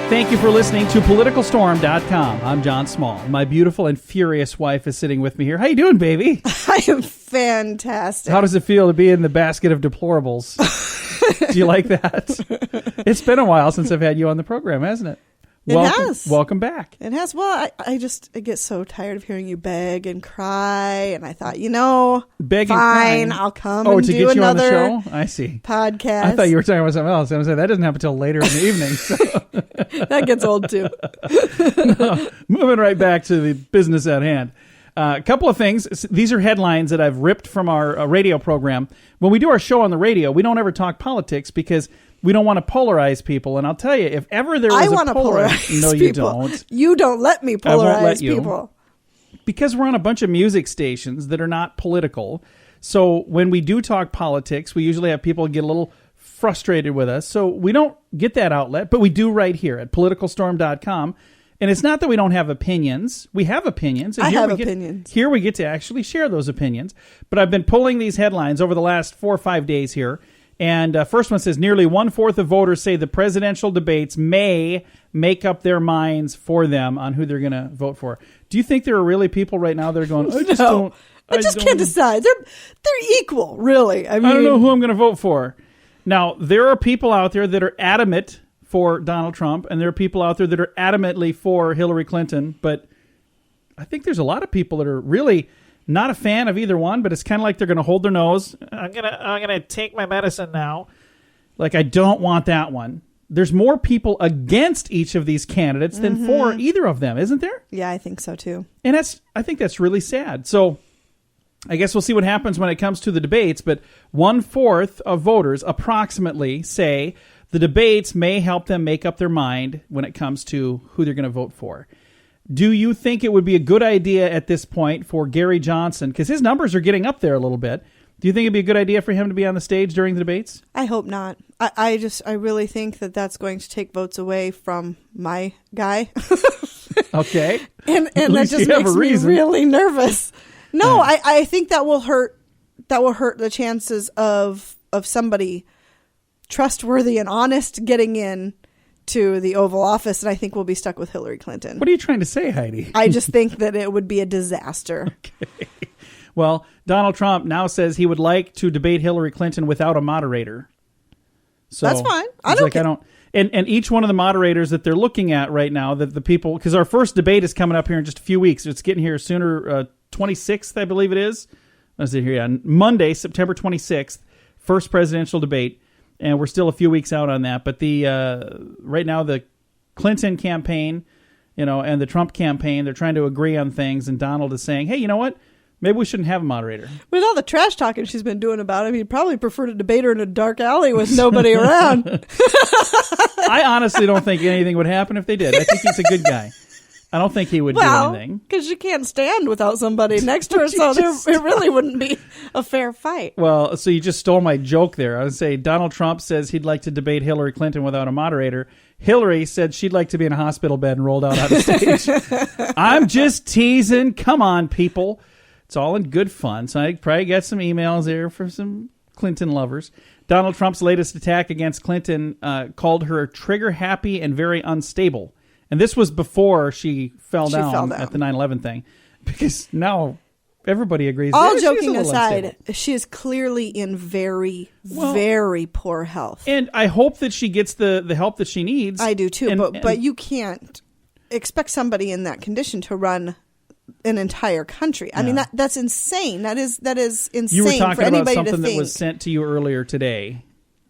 Thank you for listening to PoliticalStorm.com. I'm John Small. My beautiful and furious wife is sitting with me here. How you doing, baby? I am fantastic. How does it feel to be in the basket of deplorables? Do you like that? It's been a while since I've had you on the program, hasn't it? Has. Welcome back. It has. Well, I get so tired of hearing you beg and cry, and I thought, beg fine, and I'll come and do get you another on the show? I see. Podcast. I thought you were talking about something else. I was like, that doesn't happen until later in the evening. So. That gets old, too. No, moving right back to the business at hand. A couple of things. These are headlines that I've ripped from our radio program. When we do our show on the radio, we don't ever talk politics because we don't want to polarize people. And I'll tell you, if ever there was I want to polarize no, people. you don't. You don't let me polarize I won't let you. people. Because we're on a bunch of music stations that are not political. So when we do talk politics, we usually have people get a little frustrated with us. So we don't get that outlet, but we do right here at PoliticalStorm.com. And it's not that we don't have opinions. We have opinions. And I have opinions. Here we get to actually share those opinions. But I've been pulling these headlines over the last 4 or 5 days here. And first one says, nearly 1/4 of voters say the presidential debates may make up their minds for them on who they're going to vote for. Do you think there are really people right now that are going, I just can't decide. They're equal, really. I don't know who I'm going to vote for. Now, there are people out there that are adamant for Donald Trump, and there are people out there that are adamantly for Hillary Clinton. But I think there's a lot of people that are really not a fan of either one, but it's kind of like they're going to hold their nose. I'm gonna take my medicine now. Like, I don't want that one. There's more people against each of these candidates than for either of them, isn't there? Yeah, I think so too. And I think that's really sad. So I guess we'll see what happens when it comes to the debates. But 1/4 of voters approximately say the debates may help them make up their mind when it comes to who they're going to vote for. Do you think it would be a good idea at this point for Gary Johnson, because his numbers are getting up there a little bit, do you think it'd be a good idea for him to be on the stage during the debates? I hope not. I really think that that's going to take votes away from my guy. Okay. and that just makes me really nervous. No, yeah. I think that will hurt the chances of somebody trustworthy and honest getting in to the Oval Office, and I think we'll be stuck with Hillary Clinton. What are you trying to say, Heidi? I just think that it would be a disaster. Okay. Well, Donald Trump now says he would like to debate Hillary Clinton without a moderator. So that's fine. I don't. And each one of the moderators that they're looking at right now, that the people, because our first debate is coming up here in just a few weeks. It's getting here sooner. 26th, I believe it is. Let's see here. Yeah, Monday, September 26th, first presidential debate. And we're still a few weeks out on that. But the right now, the Clinton campaign, and the Trump campaign, they're trying to agree on things. And Donald is saying, hey, you know what? Maybe we shouldn't have a moderator. With all the trash talking she's been doing about him, he'd probably prefer to debate her in a dark alley with nobody around. I honestly don't think anything would happen if they did. I think he's a good guy. I don't think he would do anything. Because you can't stand without somebody next to her, so it really wouldn't be a fair fight. Well, so you just stole my joke there. I would say Donald Trump says he'd like to debate Hillary Clinton without a moderator. Hillary said she'd like to be in a hospital bed and rolled out on stage. I'm just teasing. Come on, people. It's all in good fun. So I probably got some emails there for some Clinton lovers. Donald Trump's latest attack against Clinton called her trigger-happy and very unstable. And this was before she fell down at the 9/11 thing. Because now everybody agrees. All joking aside, she is clearly in very, very poor health. And I hope that she gets the help that she needs. I do too. But you can't expect somebody in that condition to run an entire country. I mean, that's insane. That is insane. You were talking for anybody about something to think. that was sent to you earlier today.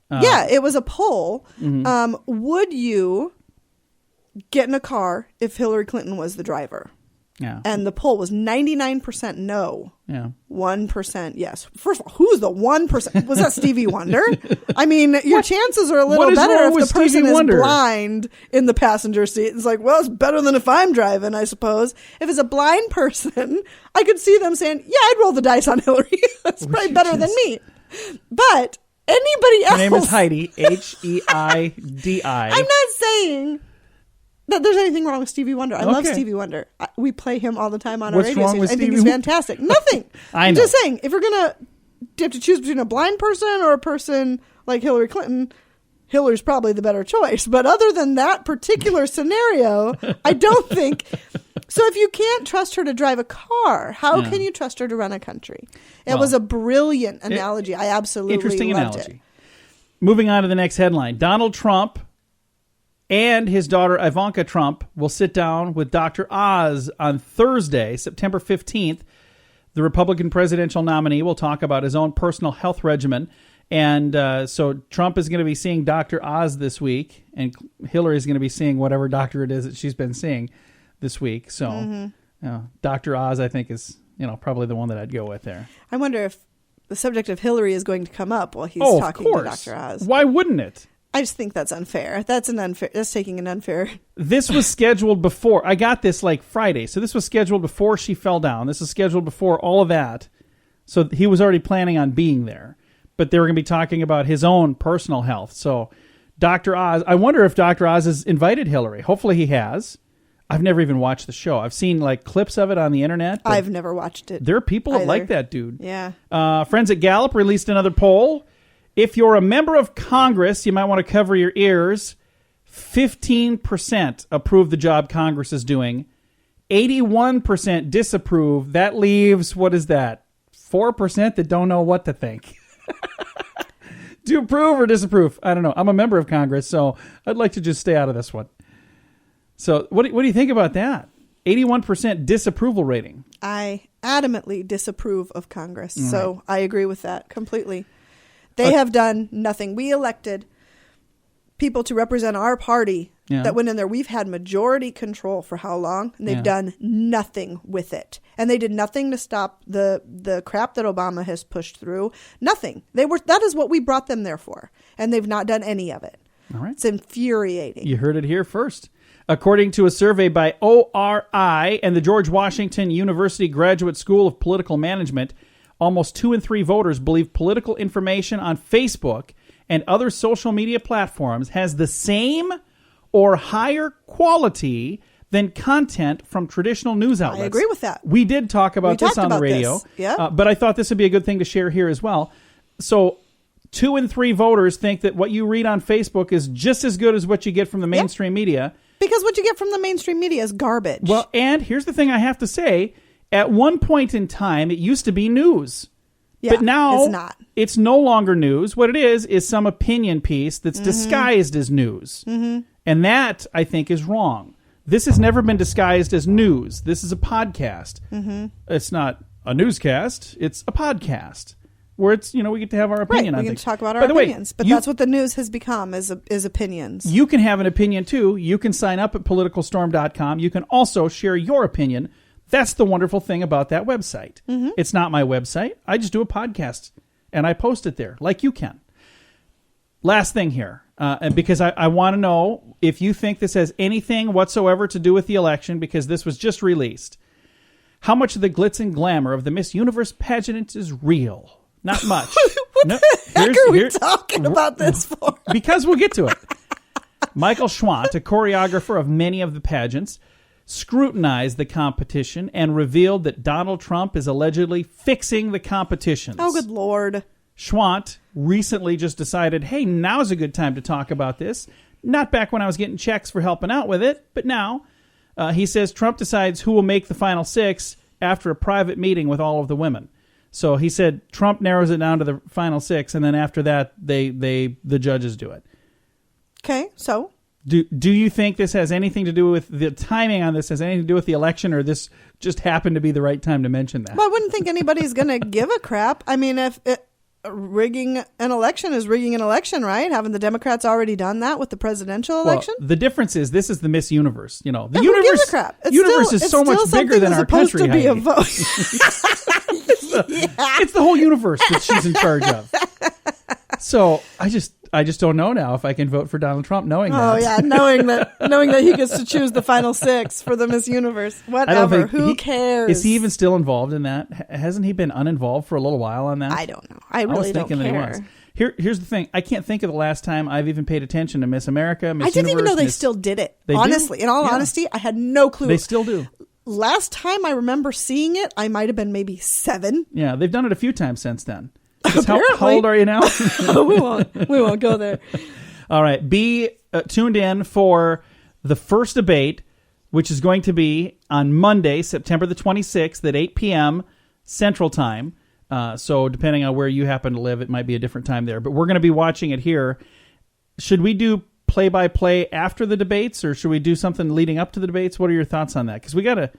Yeah, it was a poll. Mm-hmm. Would you get in a car if Hillary Clinton was the driver? Yeah. And the poll was 99% no. Yeah. 1% yes. First of all, who's the 1%? Was that Stevie Wonder? I mean, your chances are a little better if the person is blind in the passenger seat. It's like, well, it's better than if I'm driving, I suppose. If it's a blind person, I could see them saying, yeah, I'd roll the dice on Hillary. That's probably better than me. But anybody else. Her name is Heidi, Heidi. I'm not saying that there's anything wrong with Stevie Wonder. I love Stevie Wonder. We play him all the time on our radio station. I think he's fantastic. Nothing. I'm just saying, if you're going to have to choose between a blind person or a person like Hillary Clinton, Hillary's probably the better choice. But other than that particular scenario, I don't think. So if you can't trust her to drive a car, how can you trust her to run a country? It was a brilliant analogy. I absolutely interesting loved analogy. it. Moving on to the next headline. Donald Trump and his daughter Ivanka Trump will sit down with Dr. Oz on Thursday, September 15th. The Republican presidential nominee will talk about his own personal health regimen. And so Trump is going to be seeing Dr. Oz this week, and Hillary is going to be seeing whatever doctor it is that she's been seeing this week. So Dr. Oz, I think, is probably the one that I'd go with there. I wonder if the subject of Hillary is going to come up while he's talking to Dr. Oz. Why wouldn't it? I just think that's unfair. That's taking an unfair. This was scheduled before. I got this like Friday. So this was scheduled before she fell down. This is scheduled before all of that. So he was already planning on being there. But they were going to be talking about his own personal health. So Dr. Oz, I wonder if Dr. Oz has invited Hillary. Hopefully he has. I've never even watched the show. I've seen like clips of it on the internet. I've never watched it. There are people that like that dude. Yeah. Friends at Gallup released another poll. If you're a member of Congress, you might want to cover your ears. 15% approve the job Congress is doing. 81% disapprove. That leaves, what is that? 4% that don't know what to think. Do you approve or disapprove? I don't know. I'm a member of Congress, so I'd like to just stay out of this one. So what do you think about that? 81% disapproval rating. I adamantly disapprove of Congress, so I agree with that completely. They have done nothing. We elected people to represent our party that went in there. We've had majority control for how long? And they've done nothing with it. And they did nothing to stop the crap that Obama has pushed through. Nothing. That is what we brought them there for. And they've not done any of it. All right. It's infuriating. You heard it here first. According to a survey by ORI and the George Washington University Graduate School of Political Management, almost 2 in 3 voters believe political information on Facebook and other social media platforms has the same or higher quality than content from traditional news outlets. I agree with that. We did talk about this on the radio, but I thought this would be a good thing to share here as well. So 2 in 3 voters think that what you read on Facebook is just as good as what you get from the mainstream media. Because what you get from the mainstream media is garbage. Well, and here's the thing I have to say. At one point in time, it used to be news. Yeah, but now it's not. It's no longer news. What it is some opinion piece that's disguised as news. Mm-hmm. And that, I think, is wrong. This has never been disguised as news. This is a podcast. Mm-hmm. It's not a newscast. It's a podcast where it's, we get to have our opinion on things. We can talk about our opinions. But that's what the news has become, is opinions. You can have an opinion, too. You can sign up at politicalstorm.com. You can also share your opinion. That's the wonderful thing about that website. Mm-hmm. It's not my website. I just do a podcast, and I post it there, like you can. Last thing here, and because I want to know if you think this has anything whatsoever to do with the election, because this was just released. How much of the glitz and glamour of the Miss Universe pageant is real? Not much. What the heck are we talking about this for? Because we'll get to it. Michael Schwant, a choreographer of many of the pageants, scrutinized the competition and revealed that Donald Trump is allegedly fixing the competitions. Oh, good Lord. Schwant recently just decided, hey, now's a good time to talk about this. Not back when I was getting checks for helping out with it, but now. He says Trump decides who will make the final 6 after a private meeting with all of the women. So he said Trump narrows it down to the final 6, and then after that, the judges do it. Okay, so? Do you think this has anything to do with the timing on this, has anything to do with the election, or this just happened to be the right time to mention that? Well, I wouldn't think anybody's going to give a crap. I mean, if rigging an election is rigging an election, right? Haven't the Democrats already done that with the presidential election? The difference is this is the Miss Universe. The who universe, gives a crap? Universe is so much bigger than our country. It's supposed to be a vote. It's the whole universe that she's in charge of. So I just don't know now if I can vote for Donald Trump knowing that. Oh yeah, knowing that he gets to choose the final 6 for the Miss Universe. Whatever. Who cares? Is he even still involved in that? Hasn't he been uninvolved for a little while on that? I don't know. I really don't care. That he was. Here's the thing. I can't think of the last time I've even paid attention to Miss America, Miss I didn't Universe, even know they still did it. Honestly, do? In all honesty, I had no clue. They still do. Last time I remember seeing it, I might have been maybe 7. Yeah, they've done it a few times since then. Apparently. How old are you now? We won't go there. All right. Be tuned in for the first debate, which is going to be on Monday, September the 26th at 8 p.m. Central Time. So depending on where you happen to live, it might be a different time there. But we're going to be watching it here. Should we do play-by-play after the debates, or should we do something leading up to the debates? What are your thoughts on that? Because we got to...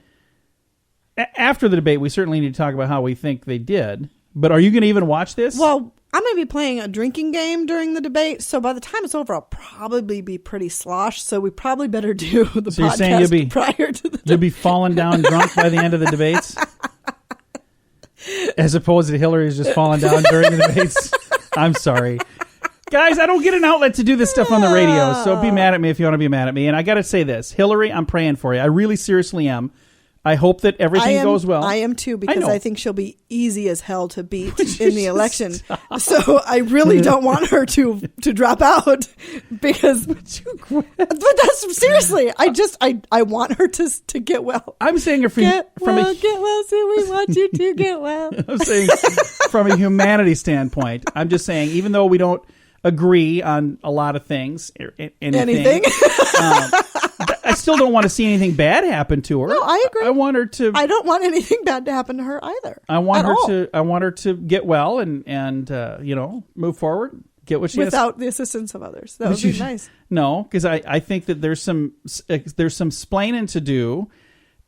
After the debate, we certainly need to talk about how we think they did. But are you going to even watch this? Well, I'm going to be playing a drinking game during the debate, so by the time it's over, I'll probably be pretty sloshed, so we probably better do the so podcast you're saying prior to the debate. You'll be falling down drunk by the end of the debates? As opposed to Hillary's just falling down during the debates? I'm sorry. Guys, I don't get an outlet to do this stuff on the radio, so be mad at me if you want to be mad at me. And I got to say this. Hillary, I'm praying for you. I really seriously am. I hope that everything goes well. I am too, because I think she'll be easy as hell to beat in the election. So I really don't want her to drop out, because. But that's seriously. I want her to get well. I'm saying get well. So we want you to get well. I'm saying from a humanity standpoint. I'm just saying, even though we don't agree on a lot of things, anything. I still don't want to see anything bad happen to her. No, I agree. I want her to. I don't want anything bad to happen to her either. I want her to get well and move forward. Get what she without the assistance of others. That would be nice. No, because I think that there's some splaining to do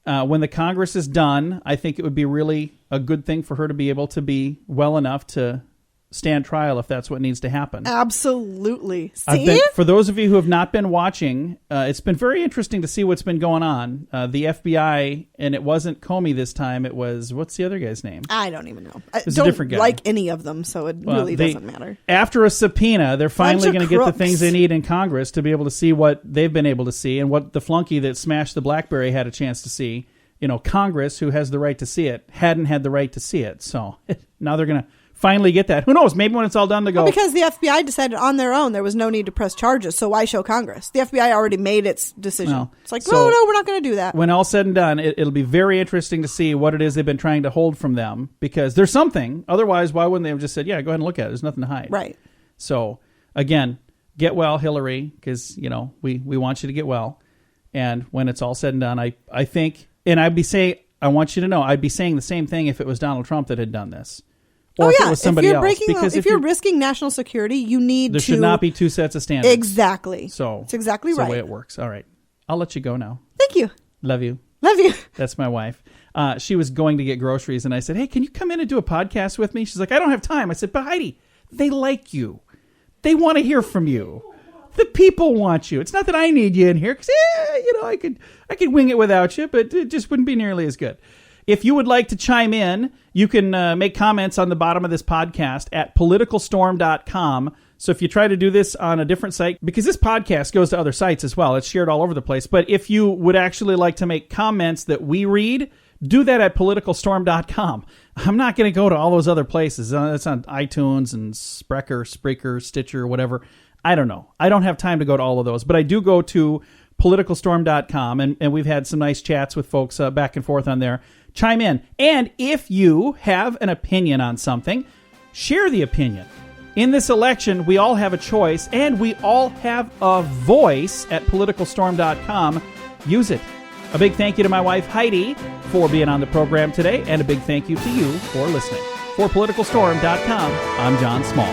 when the Congress is done. I think it would be really a good thing for her to be able to be well enough to stand trial if that's what needs to happen. Absolutely. See? For those of you who have not been watching, it's been very interesting to see what's been going on. The FBI, and it wasn't Comey this time, it was, what's the other guy's name? I don't even know. I don't a different guy. Like any of them, so it really doesn't matter. After a subpoena, they're finally going to get the things they need in Congress to be able to see what they've been able to see and what the flunky that smashed the BlackBerry had a chance to see. Congress, who has the right to see it, hadn't had the right to see it. So now they're going to finally get that. Who knows? Maybe when it's all done to go. Well, because the FBI decided on their own there was no need to press charges, so why show Congress? The FBI already made its decision. Well, it's like, no, we're not going to do that. When all said and done, it'll be very interesting to see what it is they've been trying to hold from them, because there's something. Otherwise, why wouldn't they have just said, yeah, go ahead and look at it. There's nothing to hide. Right. So, again, get well, Hillary, because, we want you to get well. And when it's all said and done, I think, and I want you to know, I'd be saying the same thing if it was Donald Trump that had done this. Or if it was somebody else. Because if you're risking national security, you need there should not be two sets of standards. Exactly. So it's exactly right. That's the way it works. All right. I'll let you go now. Thank you. Love you. Love you. That's my wife. She was going to get groceries, and I said, hey, can you come in and do a podcast with me? She's like, I don't have time. I said, but Heidi, they like you. They want to hear from you. The people want you. It's not that I need you in here, because I could wing it without you, but it just wouldn't be nearly as good. If you would like to chime in, you can make comments on the bottom of this podcast at politicalstorm.com. So if you try to do this on a different site, because this podcast goes to other sites as well, it's shared all over the place. But if you would actually like to make comments that we read, do that at politicalstorm.com. I'm not going to go to all those other places. It's on iTunes and Spreaker, Stitcher, whatever. I don't know. I don't have time to go to all of those. But I do go to politicalstorm.com, and we've had some nice chats with folks back and forth on there. Chime in. And if you have an opinion on something, share the opinion. In this election, we all have a choice, and we all have a voice at politicalstorm.com. Use it. A big thank you to my wife, Heidi, for being on the program today, and a big thank you to you for listening. For politicalstorm.com, I'm John Small.